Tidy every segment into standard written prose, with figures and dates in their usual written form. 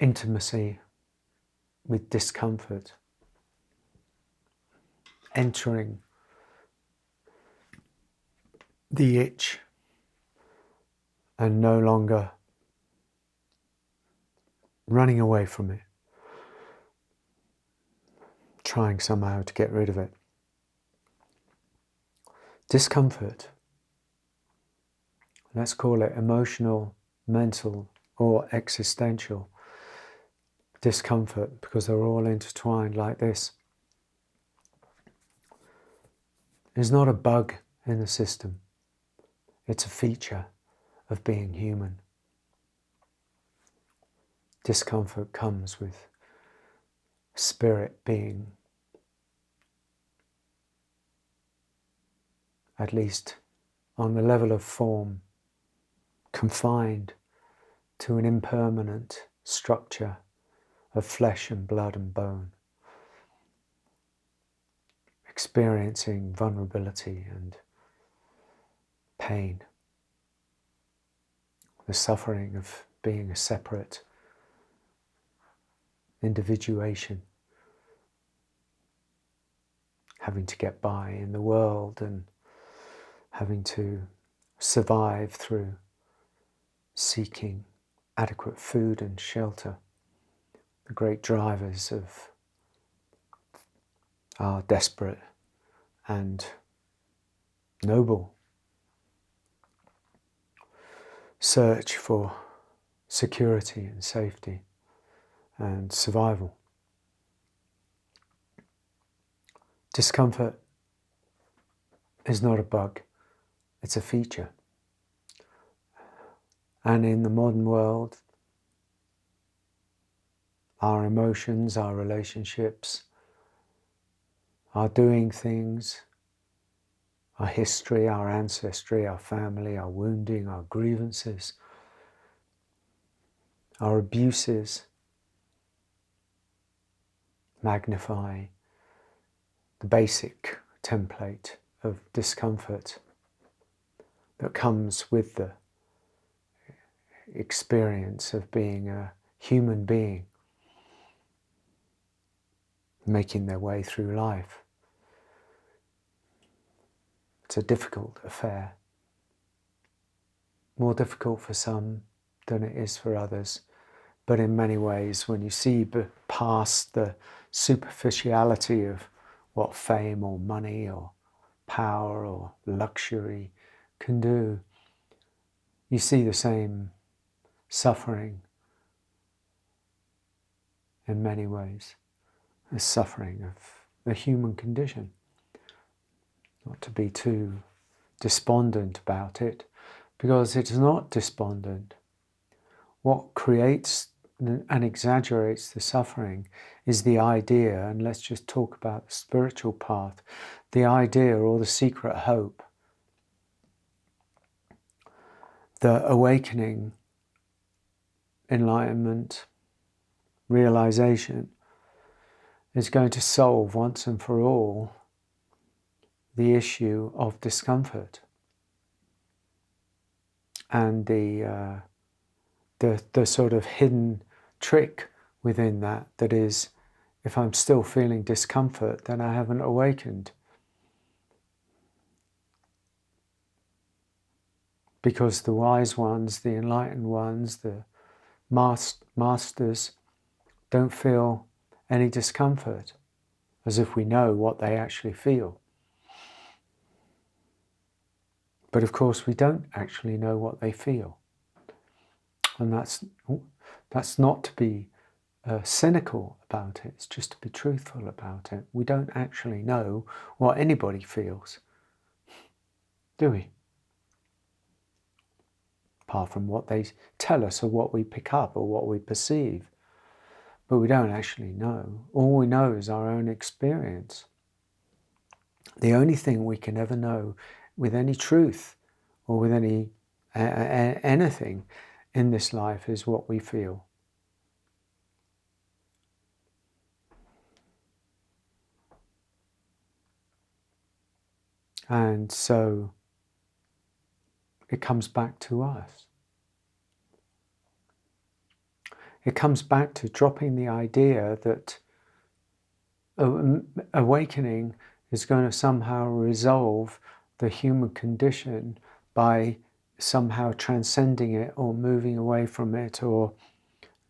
intimacy with discomfort, entering the itch and no longer running away from it, trying somehow to get rid of it. Discomfort, let's call it emotional, mental, or existential discomfort, because they're all intertwined like this, is not a bug in the system. It's a feature of being human. Discomfort comes with spirit being, at least on the level of form, confined to an impermanent structure of flesh and blood and bone, experiencing vulnerability and pain, the suffering of being a separate individuation, having to get by in the world and having to survive through seeking adequate food and shelter. The great drivers of our desperate and noble search for security and safety and survival. Discomfort is not a bug, it's a feature. And in the modern world, our emotions, our relationships, our doing things, our history, our ancestry, our family, our wounding, our grievances, our abuses magnify the basic template of discomfort that comes with the experience of being a human being, making their way through life. It's a difficult affair, more difficult for some than it is for others, but in many ways, when you see past the superficiality of what fame or money or power or luxury can do, you see the same suffering in many ways, the suffering of the human condition. Not to be too despondent about it, because it's not despondent. What creates and exaggerates the suffering is the idea, and let's just talk about the spiritual path, the idea or the secret hope, the awakening, enlightenment, realization is going to solve once and for all the issue of discomfort and the sort of hidden trick within that is, if I'm still feeling discomfort, then I haven't awakened. Because the wise ones, the enlightened ones, the masters don't feel any discomfort, as if we know what they actually feel. But of course we don't actually know what they feel. And that's not to be cynical about it, it's just to be truthful about it. We don't actually know what anybody feels, do we? Apart from what they tell us or what we pick up or what we perceive. But we don't actually know. All we know is our own experience. The only thing we can ever know with any truth or with any anything in this life is what we feel. And so it comes back to us. it comes back to dropping the idea that awakening is going to somehow resolve the human condition by somehow transcending it or moving away from it or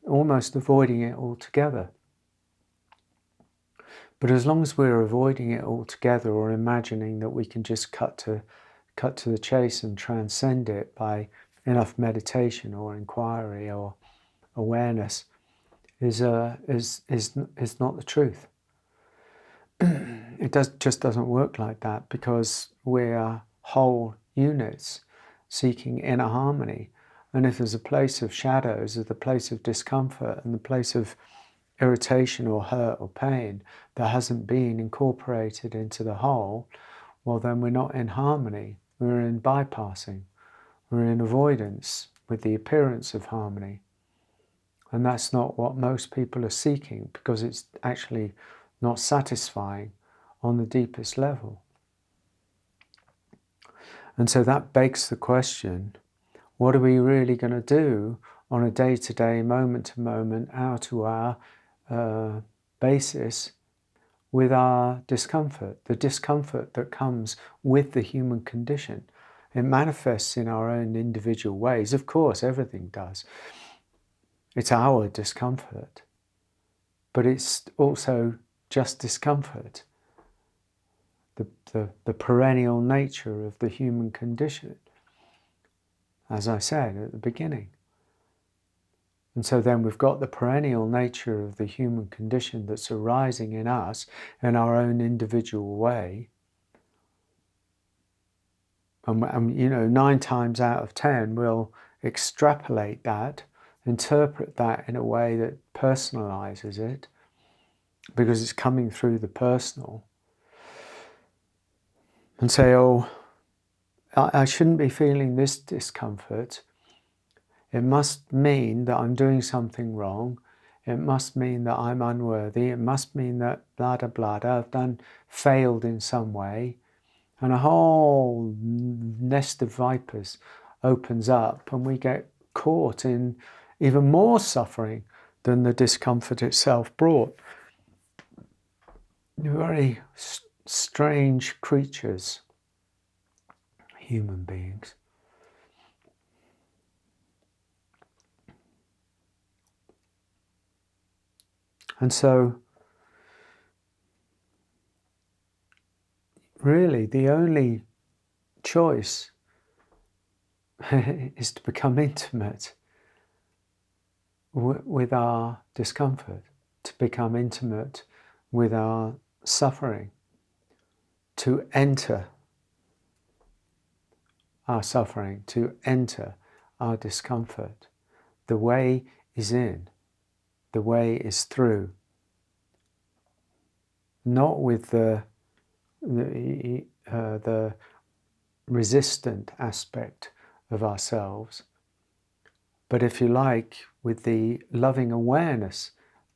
almost avoiding it altogether. But as long as we're avoiding it altogether or imagining that we can just cut to the chase and transcend it by enough meditation or inquiry or awareness, is not the truth. It just doesn't work like that, because we're whole units seeking inner harmony. And if there's a place of shadows, there's the place of discomfort and the place of irritation or hurt or pain that hasn't been incorporated into the whole, well, then we're not in harmony. We're in bypassing. We're in avoidance with the appearance of harmony. And that's not what most people are seeking, because it's actually not satisfying on the deepest level. And so that begs the question, what are we really going to do on a day-to-day, moment-to-moment, hour-to-hour basis with our discomfort, the discomfort that comes with the human condition? It manifests in our own individual ways. Of course, everything does. It's our discomfort, but it's also just discomfort, the perennial nature of the human condition, as I said at the beginning. And so then we've got the perennial nature of the human condition that's arising in us in our own individual way. And 9 times out of 10 we'll extrapolate that, interpret that in a way that personalizes it, because it's coming through the personal, and say, oh, I shouldn't be feeling this discomfort. It must mean that I'm doing something wrong. It must mean that I'm unworthy. It must mean that blah, blah, blah, I've failed in some way. And a whole nest of vipers opens up, and we get caught in even more suffering than the discomfort itself brought. Very strange creatures, human beings. And so, really, the only choice is to become intimate with our discomfort, to become intimate with our suffering, to enter our suffering, to enter our discomfort. The way is in, the way is through. Not with the resistant aspect of ourselves, but if you like, with the loving awareness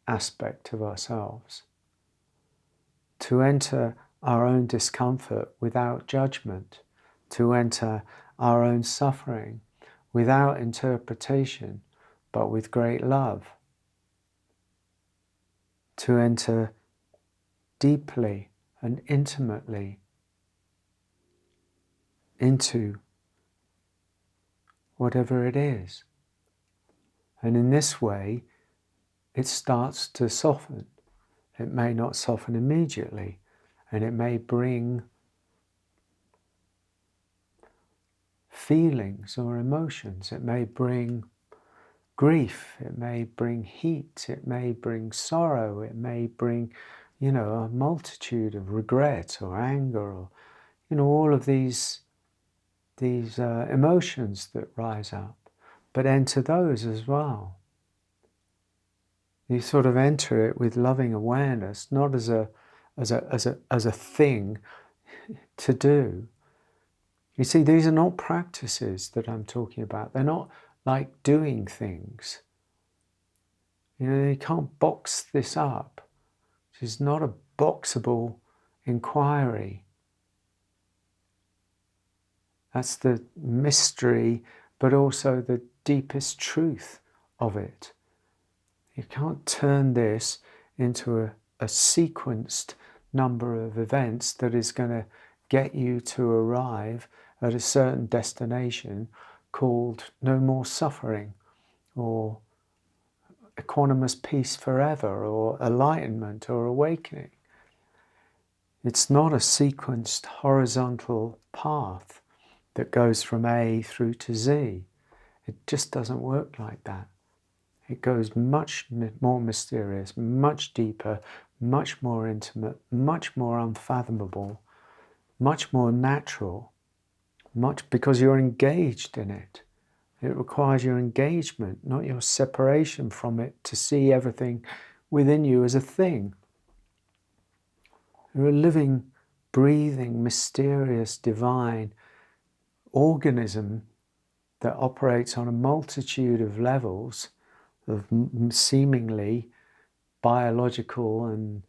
aspect of ourselves. To enter our own discomfort without judgment, to enter our own suffering without interpretation, but with great love. To enter deeply and intimately into whatever it is. And in this way, it starts to soften. It may not soften immediately, and it may bring feelings or emotions. It may bring grief, it may bring heat, it may bring sorrow, it may bring, a multitude of regret or anger, or, all of these emotions that rise up. But enter those as well. You sort of enter it with loving awareness, not as a thing to do. You see, these are not practices that I'm talking about. They're not like doing things. You can't box this up. This is not a boxable inquiry. That's the mystery, but also the deepest truth of it. You can't turn this into a sequenced number of events that is going to get you to arrive at a certain destination called no more suffering, or equanimous peace forever, or enlightenment, or awakening. It's not a sequenced horizontal path that goes from A through to Z. It just doesn't work like that. It goes much more mysterious, much deeper, much more intimate, much more unfathomable, much more natural, much because you're engaged in it. It requires your engagement, not your separation from it, to see everything within you as a thing. You're a living, breathing, mysterious, divine organism that operates on a multitude of levels of seemingly biological and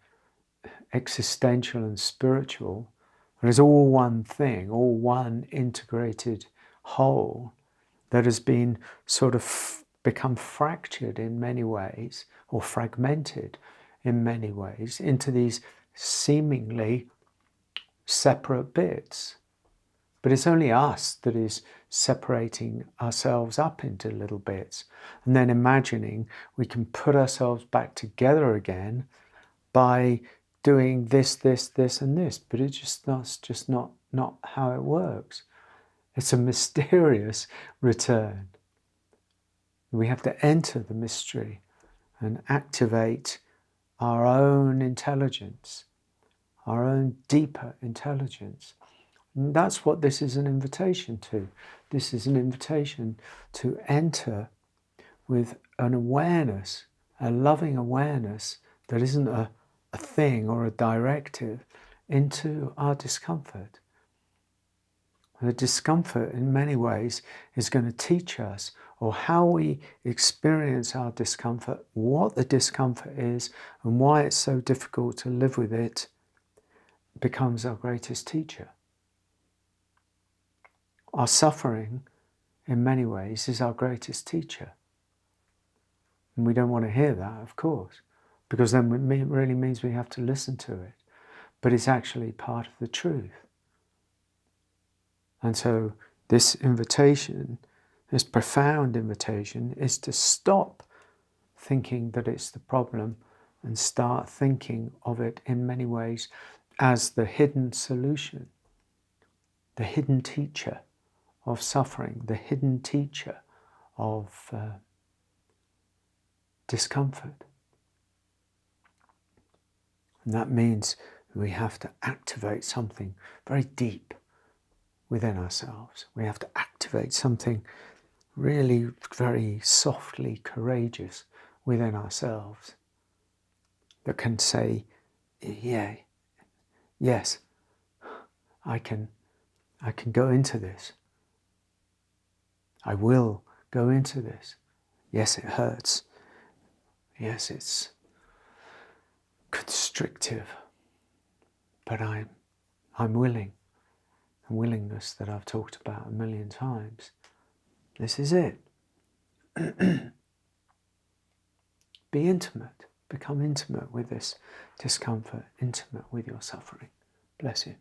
existential and spiritual. But it's all one thing, all one integrated whole that has been sort of become fractured in many ways, or fragmented in many ways, into these seemingly separate bits. But it's only us that is separating ourselves up into little bits and then imagining we can put ourselves back together again by doing this, this, this, and this. But that's just not how it works. It's a mysterious return. We have to enter the mystery and activate our own intelligence, our own deeper intelligence. And that's what this is an invitation to. This is an invitation to enter with an awareness, a loving awareness that isn't a thing or a directive, into our discomfort. The discomfort in many ways is going to teach us, or how we experience our discomfort, what the discomfort is and why it's so difficult to live with it, becomes our greatest teacher. Our suffering, in many ways, is our greatest teacher. And we don't want to hear that, of course, because then it really means we have to listen to it. But it's actually part of the truth. And so this invitation, this profound invitation, is to stop thinking that it's the problem and start thinking of it in many ways as the hidden solution, the hidden teacher of suffering, the hidden teacher of discomfort. And that means we have to activate something very deep within ourselves. We have to activate something really very softly courageous within ourselves that can say, yeah, yes, I can go into this. I will go into this. Yes, it hurts. Yes, it's constrictive, but I'm willing. The willingness that I've talked about a million times. This is it. Be intimate. Become intimate with this discomfort, intimate with your suffering. Bless you.